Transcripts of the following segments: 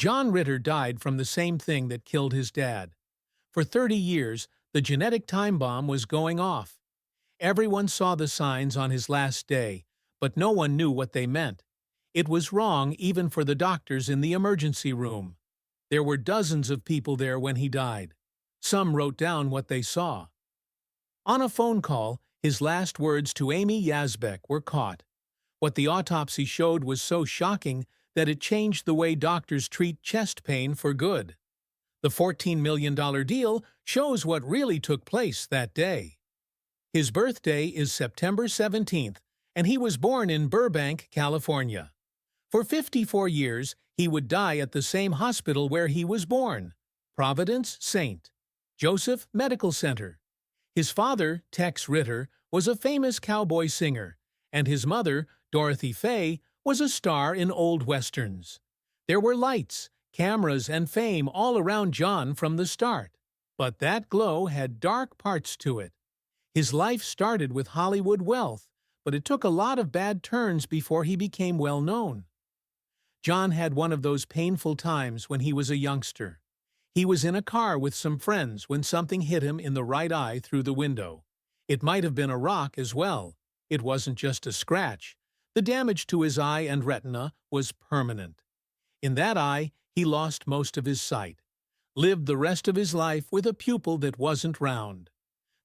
John Ritter died from the same thing that killed his dad. For 30 years, the genetic time bomb was going off. Everyone saw the signs on his last day, but no one knew what they meant. It was wrong even for the doctors in the emergency room. There were dozens of people there when he died. Some wrote down what they saw. On a phone call, his last words to Amy Yasbeck were caught. What the autopsy showed was so shocking that it changed the way doctors treat chest pain for good. The $14 million deal shows what really took place that day. His birthday is September 17th, and he was born in Burbank, California. For 54 years, he would die at the same hospital where he was born, Providence St. Joseph Medical Center. His father, Tex Ritter, was a famous cowboy singer, and his mother, Dorothy Fay, was a star in old westerns. There were lights, cameras, and fame all around John from the start. But that glow had dark parts to it. His life started with Hollywood wealth, but it took a lot of bad turns before he became well known. John had one of those painful times when he was a youngster. He was in a car with some friends when something hit him in the right eye through the window. It might have been a rock as well. It wasn't just a scratch. The damage to his eye and retina was permanent. In that eye, he lost most of his sight, lived the rest of his life with a pupil that wasn't round.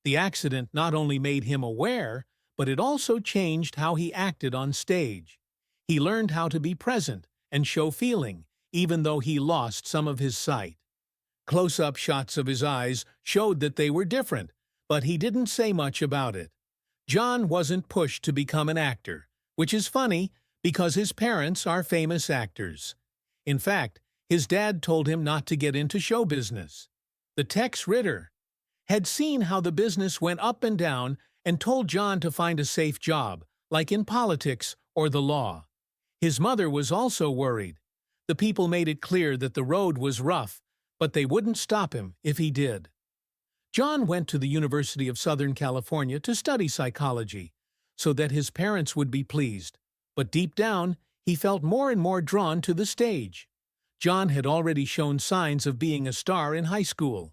The accident not only made him aware, but it also changed how he acted on stage. He learned how to be present and show feeling, even though he lost some of his sight. Close-up shots of his eyes showed that they were different, but he didn't say much about it. John wasn't pushed to become an actor, which is funny because his parents are famous actors. In fact, his dad told him not to get into show business. The Tex Ritter had seen how the business went up and down and told John to find a safe job, like in politics or the law. His mother was also worried. The people made it clear that the road was rough, but they wouldn't stop him if he did. John went to the University of Southern California to study psychology, so that his parents would be pleased. But deep down, he felt more and more drawn to the stage. John had already shown signs of being a star in high school.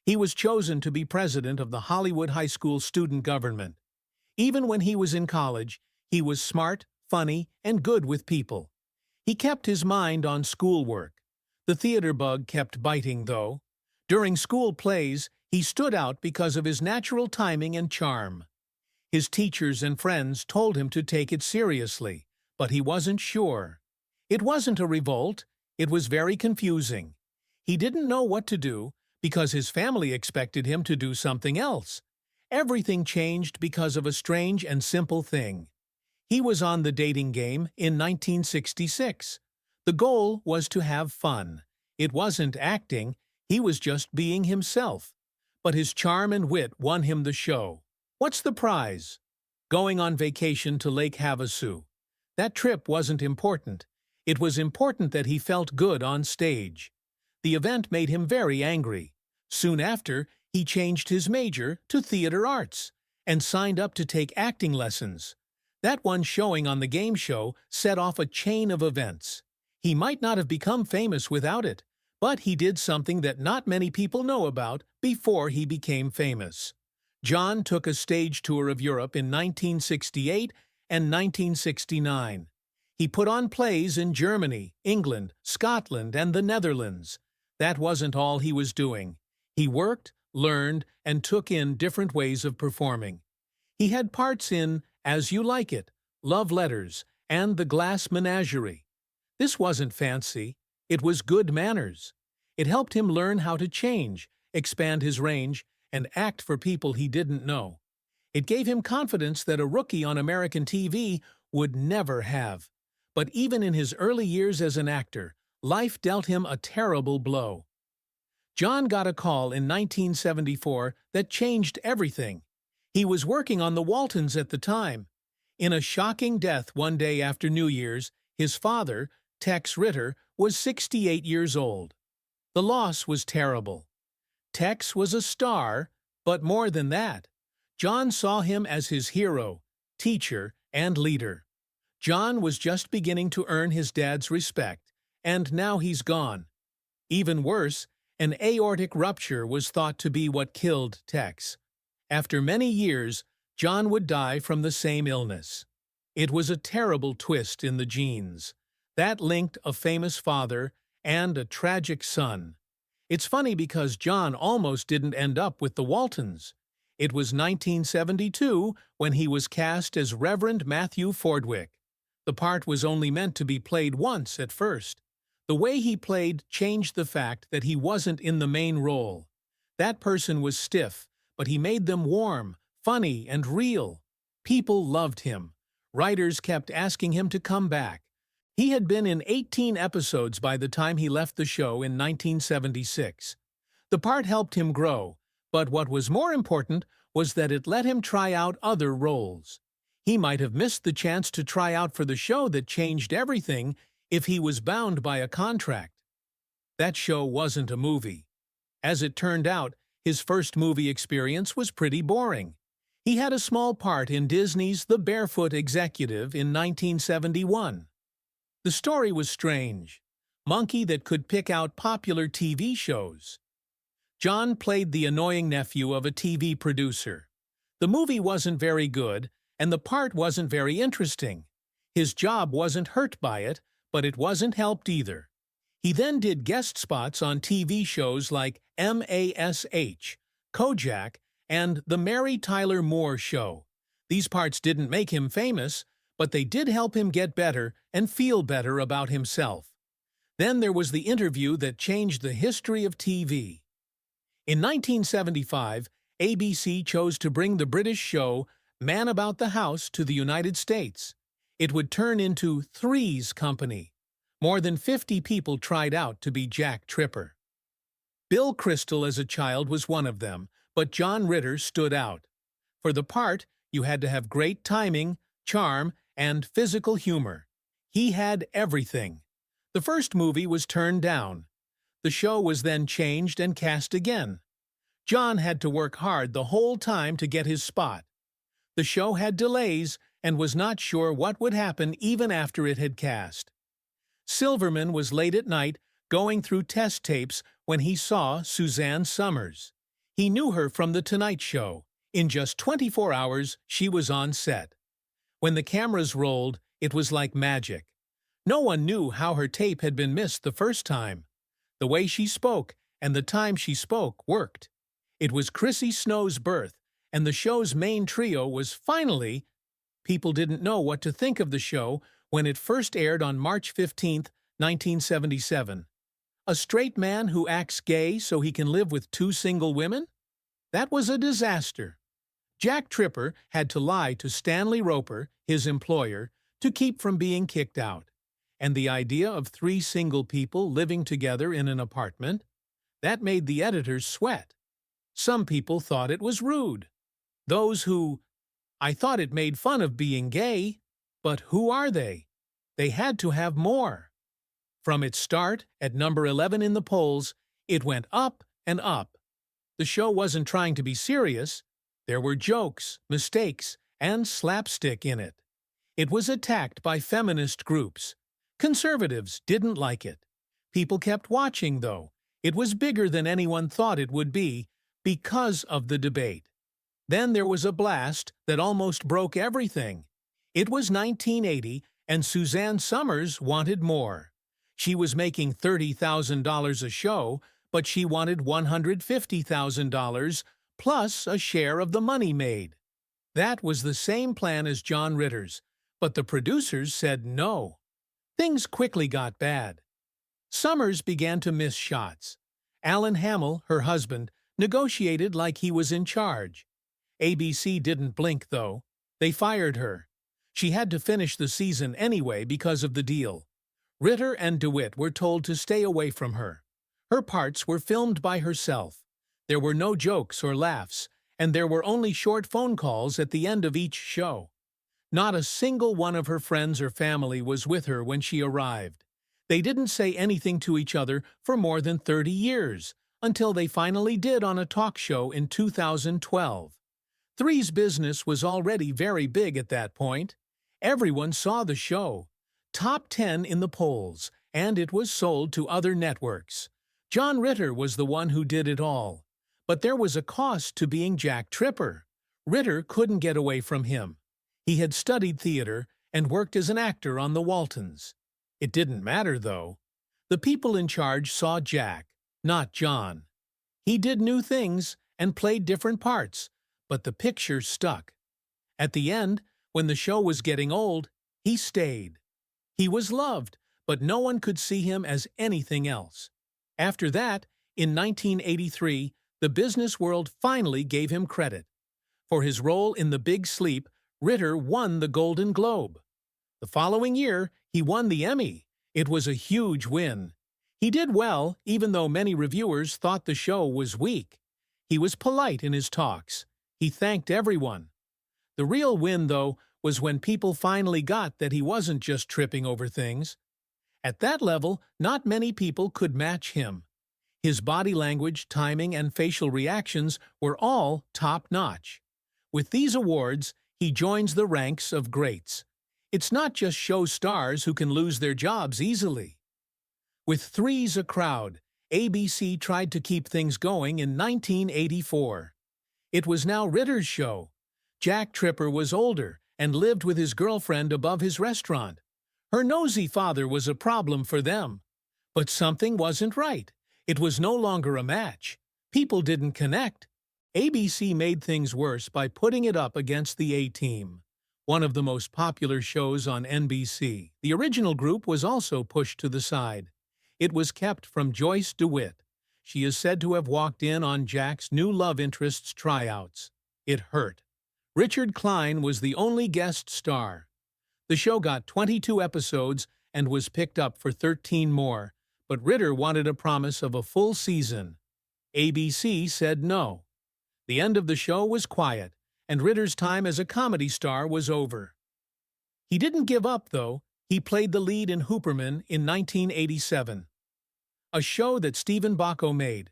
He was chosen to be president of the Hollywood High School student government. Even when he was in college, he was smart, funny, and good with people. He kept his mind on schoolwork. The theater bug kept biting, though. During school plays, he stood out because of his natural timing and charm. His teachers and friends told him to take it seriously, but he wasn't sure. It wasn't a revolt. It was very confusing. He didn't know what to do because his family expected him to do something else. Everything changed because of a strange and simple thing. He was on the dating game in 1966. The goal was to have fun. It wasn't acting, he was just being himself. But his charm and wit won him the show. What's the prize? Going on vacation to Lake Havasu. That trip wasn't important. It was important that he felt good on stage. The event made him very angry. Soon after, he changed his major to theater arts and signed up to take acting lessons. That one showing on the game show set off a chain of events. He might not have become famous without it, but he did something that not many people know about before he became famous. John took a stage tour of Europe in 1968 and 1969. He put on plays in Germany, England, Scotland, and the Netherlands. That wasn't all he was doing. He worked, learned, and took in different ways of performing. He had parts in As You Like It, Love Letters, and The Glass Menagerie. This wasn't fancy. It was good manners. It helped him learn how to change, expand his range, and act for people he didn't know. It gave him confidence that a rookie on American TV would never have. But even in his early years as an actor, life dealt him a terrible blow. John got a call in 1974 that changed everything. He was working on the Waltons at the time. In a shocking death one day after New Year's, his father, Tex Ritter, was 68 years old. The loss was terrible. Tex was a star, but more than that. John saw him as his hero, teacher, and leader. John was just beginning to earn his dad's respect, and now he's gone. Even worse, an aortic rupture was thought to be what killed Tex. After many years, John would die from the same illness. It was a terrible twist in the genes. That linked a famous father and a tragic son. It's funny because John almost didn't end up with the Waltons. It was 1972 when he was cast as Reverend Matthew Fordwick. The part was only meant to be played once at first. The way he played changed the fact that he wasn't in the main role. That person was stiff, but he made them warm, funny, and real. People loved him. Writers kept asking him to come back. He had been in 18 episodes by the time he left the show in 1976. The part helped him grow, but what was more important was that it let him try out other roles. He might have missed the chance to try out for the show that changed everything if he was bound by a contract. That show wasn't a movie. As it turned out, his first movie experience was pretty boring. He had a small part in Disney's The Barefoot Executive in 1971. The story was strange. Monkey that could pick out popular TV shows. John played the annoying nephew of a TV producer. The movie wasn't very good, and the part wasn't very interesting. His job wasn't hurt by it, but it wasn't helped either. He then did guest spots on TV shows like MASH, Kojak, and The Mary Tyler Moore Show. These parts didn't make him famous, but they did help him get better and feel better about himself. Then there was the interview that changed the history of TV. In 1975, ABC chose to bring the British show Man About the House to the United States. It would turn into Three's Company. More than 50 people tried out to be Jack Tripper. Bill Crystal as a child was one of them, but John Ritter stood out. For the part, you had to have great timing, charm, and physical humor. He had everything. The first movie was turned down. The show was then changed and cast again. John had to work hard the whole time to get his spot. The show had delays and was not sure what would happen even after it had cast. Silverman was late at night going through test tapes when he saw Suzanne Summers. He knew her from The Tonight Show. In just 24 hours, she was on set. When the cameras rolled, it was like magic. No one knew how her tape had been missed the first time. The way she spoke and the time she spoke worked. It was Chrissy Snow's birth, and the show's main trio was finally... People didn't know what to think of the show when it first aired on March 15, 1977. A straight man who acts gay so he can live with two single women? That was a disaster. Jack Tripper had to lie to Stanley Roper, his employer, to keep from being kicked out. And the idea of three single people living together in an apartment? That made the editors sweat. Some people thought it was rude. Those who... I thought it made fun of being gay. But who are they? They had to have more. From its start, at number 11 in the polls, it went up and up. The show wasn't trying to be serious. There were jokes, mistakes, and slapstick in it. It was attacked by feminist groups. Conservatives didn't like it. People kept watching, though. It was bigger than anyone thought it would be because of the debate. Then there was a blast that almost broke everything. It was 1980, and Suzanne Summers wanted more. She was making $30,000 a show, but she wanted $150,000 plus a share of the money made. That was the same plan as John Ritter's, but the producers said no. Things quickly got bad. Summers began to miss shots. Alan Hamill, her husband, negotiated like he was in charge. ABC didn't blink, though. They fired her. She had to finish the season anyway because of the deal. Ritter and DeWitt were told to stay away from her. Her parts were filmed by herself. There were no jokes or laughs, and there were only short phone calls at the end of each show. Not a single one of her friends or family was with her when she arrived. They didn't say anything to each other for more than 30 years, until they finally did on a talk show in 2012. Three's business was already very big at that point. Everyone saw the show. Top 10 in the polls, and it was sold to other networks. John Ritter was the one who did it all. But there was a cost to being Jack Tripper. Ritter couldn't get away from him. He had studied theater and worked as an actor on the Waltons. It didn't matter, though. The people in charge saw Jack, not John. He did new things and played different parts, but the picture stuck. At the end, when the show was getting old, he stayed. He was loved, but no one could see him as anything else. After that, in 1983, the business world finally gave him credit. For his role in The Big Sleep, Ritter won the Golden Globe. The following year, he won the Emmy. It was a huge win. He did well, even though many reviewers thought the show was weak. He was polite in his talks. He thanked everyone. The real win, though, was when people finally got that he wasn't just tripping over things. At that level, not many people could match him. His body language, timing, and facial reactions were all top-notch. With these awards, he joins the ranks of greats. It's not just show stars who can lose their jobs easily. With Three's a Crowd, ABC tried to keep things going in 1984. It was now Ritter's show. Jack Tripper was older and lived with his girlfriend above his restaurant. Her nosy father was a problem for them. But something wasn't right. It was no longer a match. People didn't connect. ABC made things worse by putting it up against the A-Team, one of the most popular shows on NBC. The original group was also pushed to the side. It was kept from Joyce DeWitt. She is said to have walked in on Jack's new love interest's tryouts. It hurt. Richard Klein was the only guest star. The show got 22 episodes and was picked up for 13 more, but Ritter wanted a promise of a full season. ABC said no. The end of the show was quiet, and Ritter's time as a comedy star was over. He didn't give up, though. He played the lead in Hooperman in 1987, a show that Stephen Bacco made.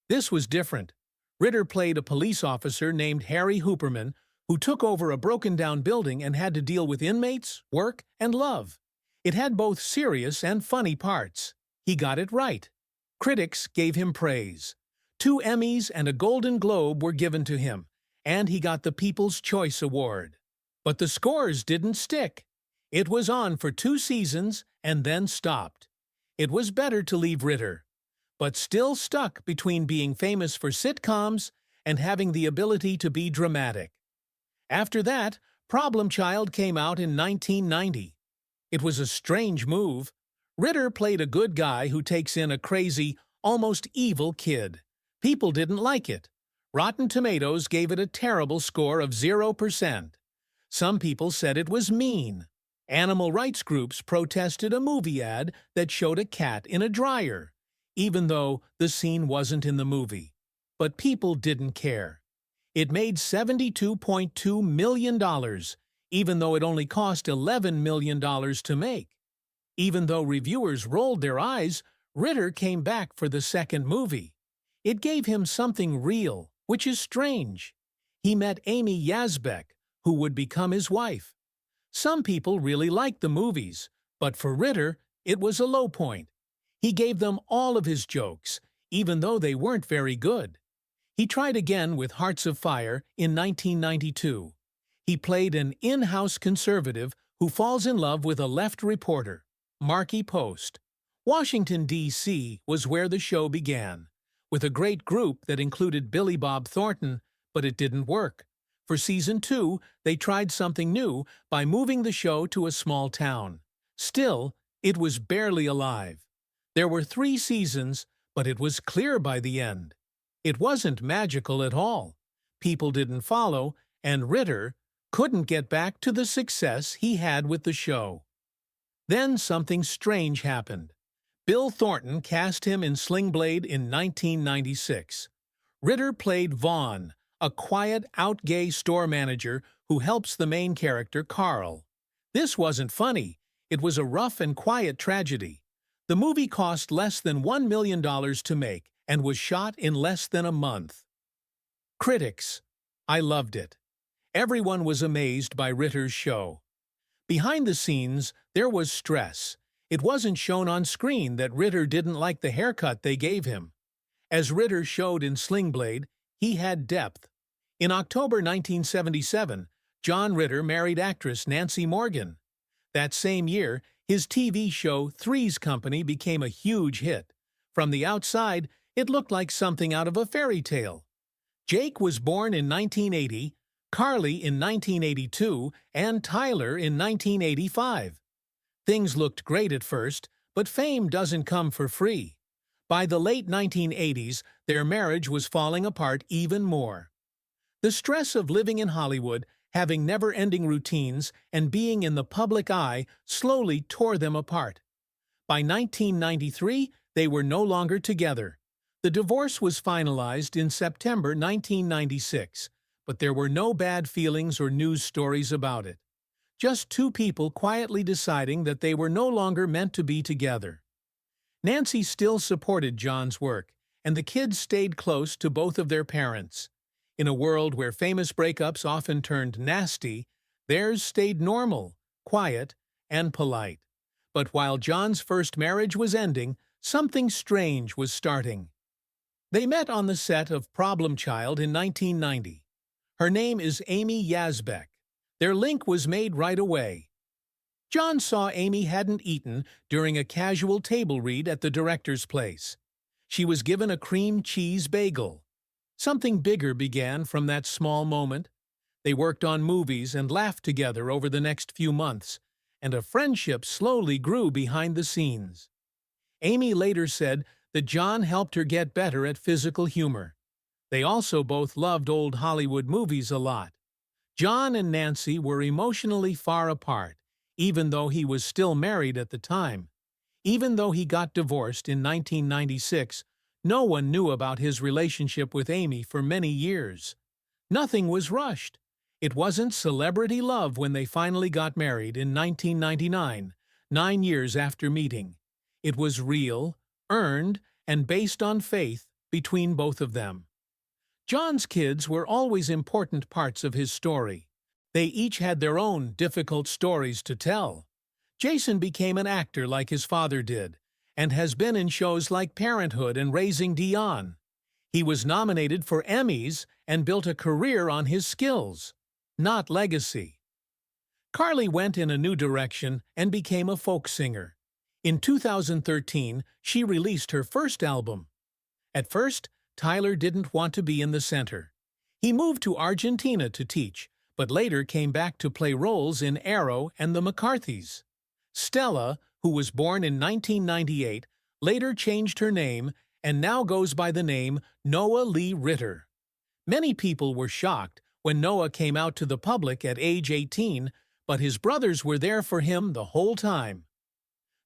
This was different. Ritter played a police officer named Harry Hooperman who took over a broken-down building and had to deal with inmates, work, and love. It had both serious and funny parts. He got it right. Critics gave him praise. 2 Emmys and a Golden Globe were given to him, and he got the People's Choice Award. But the scores didn't stick. It was on for 2 seasons and then stopped. It was better to leave Ritter, but still stuck between being famous for sitcoms and having the ability to be dramatic. After that, Problem Child came out in 1990. It was a strange move. Ritter played a good guy who takes in a crazy, almost evil kid. People didn't like it. Rotten Tomatoes gave it a terrible score of 0%. Some people said it was mean. Animal rights groups protested a movie ad that showed a cat in a dryer, even though the scene wasn't in the movie. But people didn't care. It made $72.2 million, even though it only cost $11 million to make. Even though reviewers rolled their eyes, Ritter came back for the second movie. It gave him something real, which is strange. He met Amy Yasbeck, who would become his wife. Some people really liked the movies, but for Ritter, it was a low point. He gave them all of his jokes, even though they weren't very good. He tried again with Hearts of Fire in 1992. He played an in-house conservative who falls in love with a left reporter, Marky Post. Washington, D.C. was where the show began, with a great group that included Billy Bob Thornton, but it didn't work. For Season 2, they tried something new by moving the show to a small town. Still, it was barely alive. There were 3 seasons, but it was clear by the end. It wasn't magical at all. People didn't follow, and Ritter couldn't get back to the success he had with the show. Then something strange happened. Bill Thornton cast him in Sling Blade in 1996. Ritter played Vaughn, a quiet, out-gay store manager who helps the main character, Carl. This wasn't funny. It was a rough and quiet tragedy. The movie cost less than $1 million to make and was shot in less than a month. Critics: I loved it. Everyone was amazed by Ritter's show. Behind the scenes, there was stress. It wasn't shown on screen that Ritter didn't like the haircut they gave him. As Ritter showed in Sling Blade, he had depth. In October 1977, John Ritter married actress Nancy Morgan. That same year, his TV show Three's Company became a huge hit. From the outside, it looked like something out of a fairy tale. Jake was born in 1980, Carly in 1982, and Tyler in 1985. Things looked great at first, but fame doesn't come for free. By the late 1980s, their marriage was falling apart even more. The stress of living in Hollywood, having never-ending routines, and being in the public eye slowly tore them apart. By 1993, they were no longer together. The divorce was finalized in September 1996, but there were no bad feelings or news stories about it. Just two people quietly deciding that they were no longer meant to be together. Nancy still supported John's work, and the kids stayed close to both of their parents. In a world where famous breakups often turned nasty, theirs stayed normal, quiet, and polite. But while John's first marriage was ending, something strange was starting. They met on the set of Problem Child in 1990. Her name is Amy Yasbeck. Their link was made right away. John saw Amy hadn't eaten during a casual table read at the director's place. She was given a cream cheese bagel. Something bigger began from that small moment. They worked on movies and laughed together over the next few months, and a friendship slowly grew behind the scenes. Amy later said that John helped her get better at physical humor. They also both loved old Hollywood movies a lot. John and Nancy were emotionally far apart, even though he was still married at the time. Even though he got divorced in 1996, no one knew about his relationship with Amy for many years. Nothing was rushed. It wasn't celebrity love when they finally got married in 1999, 9 years after meeting. It was real, earned, and based on faith between both of them. John's kids were always important parts of his story. They each had their own difficult stories to tell. Jason became an actor like his father did, and has been in shows like Parenthood and Raising Dion. He was nominated for Emmys and built a career on his skills, not legacy. Carly went in a new direction and became a folk singer. In 2013, she released her first album. At first, Tyler didn't want to be in the center. He moved to Argentina to teach, but later came back to play roles in Arrow and the McCarthys. Stella, who was born in 1998, later changed her name and now goes by the name Noah Lee Ritter. Many people were shocked when Noah came out to the public at age 18, but his brothers were there for him the whole time.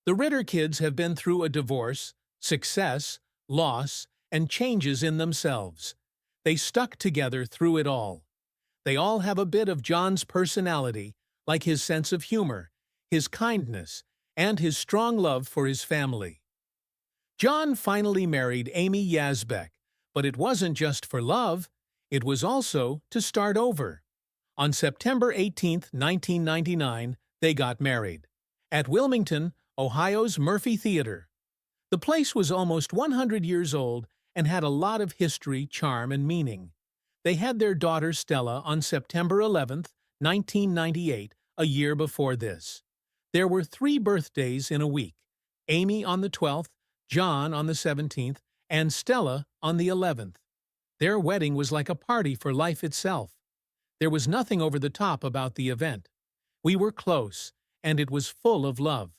The Ritter kids have been through a divorce, success, loss, and changes in themselves. They stuck together through it all. They all have a bit of John's personality, like his sense of humor, his kindness, and his strong love for his family. John finally married Amy Yasbeck, but it wasn't just for love, it was also to start over. On September 18, 1999, they got married. At Wilmington, Ohio's Murphy Theater. The place was almost 100 years old and had a lot of history, charm, and meaning. They had their daughter Stella on September 11, 1998, a year before this. There were 3 birthdays in a week, Amy on the 12th, John on the 17th, and Stella on the 11th. Their wedding was like a party for life itself. There was nothing over the top about the event. We were close, and it was full of love.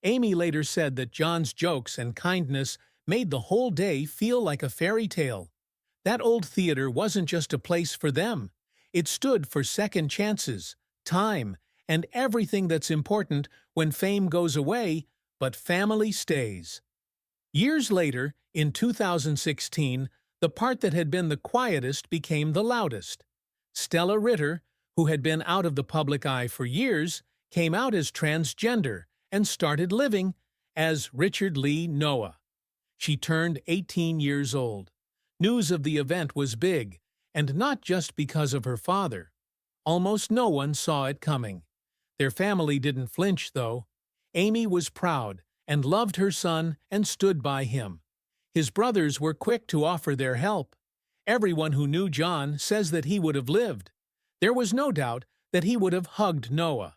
Amy later said that John's jokes and kindness made the whole day feel like a fairy tale. That old theater wasn't just a place for them. It stood for second chances, time, and everything that's important when fame goes away, but family stays. Years later, in 2016, the part that had been the quietest became the loudest. Stella Ritter, who had been out of the public eye for years, came out as transgender and started living as Richard Lee Noah. She turned 18 years old. News of the event was big, and not just because of her father. Almost no one saw it coming. Their family didn't flinch, though. Amy was proud and loved her son and stood by him. His brothers were quick to offer their help. Everyone who knew John says that he would have lived. There was no doubt that he would have hugged Noah.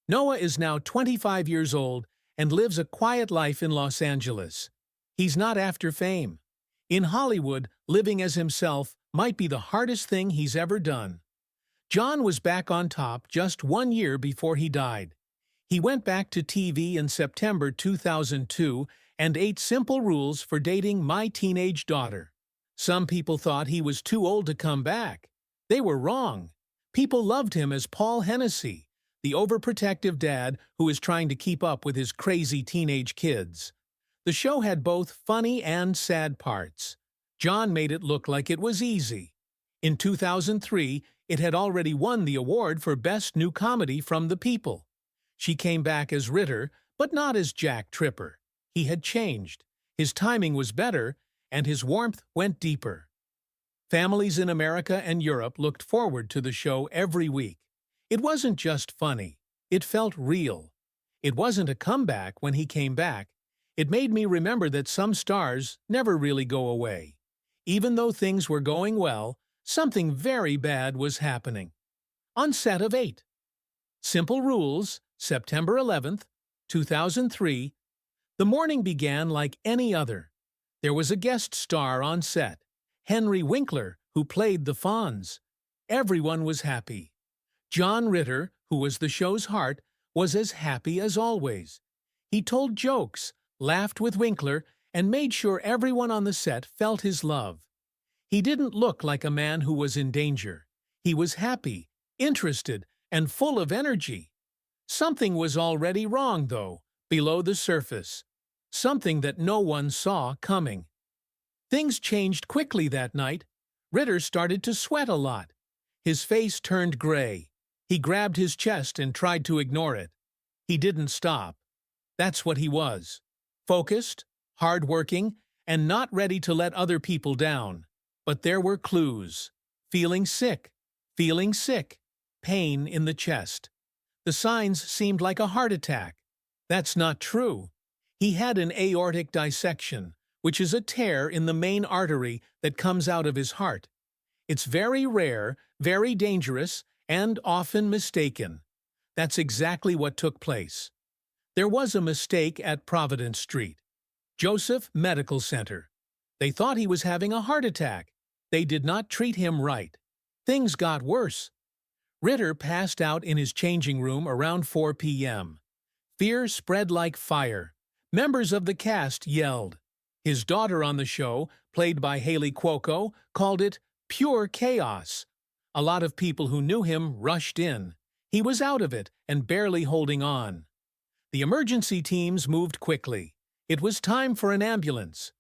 Noah is now 25 years old and lives a quiet life in Los Angeles. He's not after fame. In Hollywood, living as himself might be the hardest thing he's ever done. John was back on top just 1 year before he died. He went back to TV in September 2002 and 8 simple rules for dating my teenage daughter. Some people thought he was too old to come back. They were wrong. People loved him as Paul Hennessy, the overprotective dad who is trying to keep up with his crazy teenage kids. The show had both funny and sad parts. John made it look like it was easy. In 2003, it had already won the award for Best New Comedy from the People. She came back as Ritter, but not as Jack Tripper. He had changed. His timing was better, and his warmth went deeper. Families in America and Europe looked forward to the show every week. It wasn't just funny. It felt real. It wasn't a comeback when he came back. It made me remember that some stars never really go away. Even though things were going well, something very bad was happening. On set of 8. Simple Rules, September 11th, 2003. The morning began like any other. There was a guest star on set, Henry Winkler, who played the Fonz. Everyone was happy. John Ritter, who was the show's heart, was as happy as always. He told jokes, laughed with Winkler, and made sure everyone on the set felt his love. He didn't look like a man who was in danger. He was happy, interested, and full of energy. Something was already wrong, though, below the surface. Something that no one saw coming. Things changed quickly that night. Ritter started to sweat a lot. His face turned gray. He grabbed his chest and tried to ignore it. He didn't stop. That's what he was. Focused, hard-working, and not ready to let other people down. But there were clues. Feeling sick, pain in the chest. The signs seemed like a heart attack. That's not true. He had an aortic dissection, which is a tear in the main artery that comes out of his heart. It's very rare, very dangerous, and often mistaken. That's exactly what took place. There was a mistake at Providence Street. Joseph Medical Center. They thought he was having a heart attack. They did not treat him right. Things got worse. Ritter passed out in his changing room around 4 p.m. Fear spread like fire. Members of the cast yelled. His daughter on the show, played by Haley Cuoco, called it pure chaos. A lot of people who knew him rushed in. He was out of it and barely holding on. The emergency teams moved quickly. It was time for an ambulance.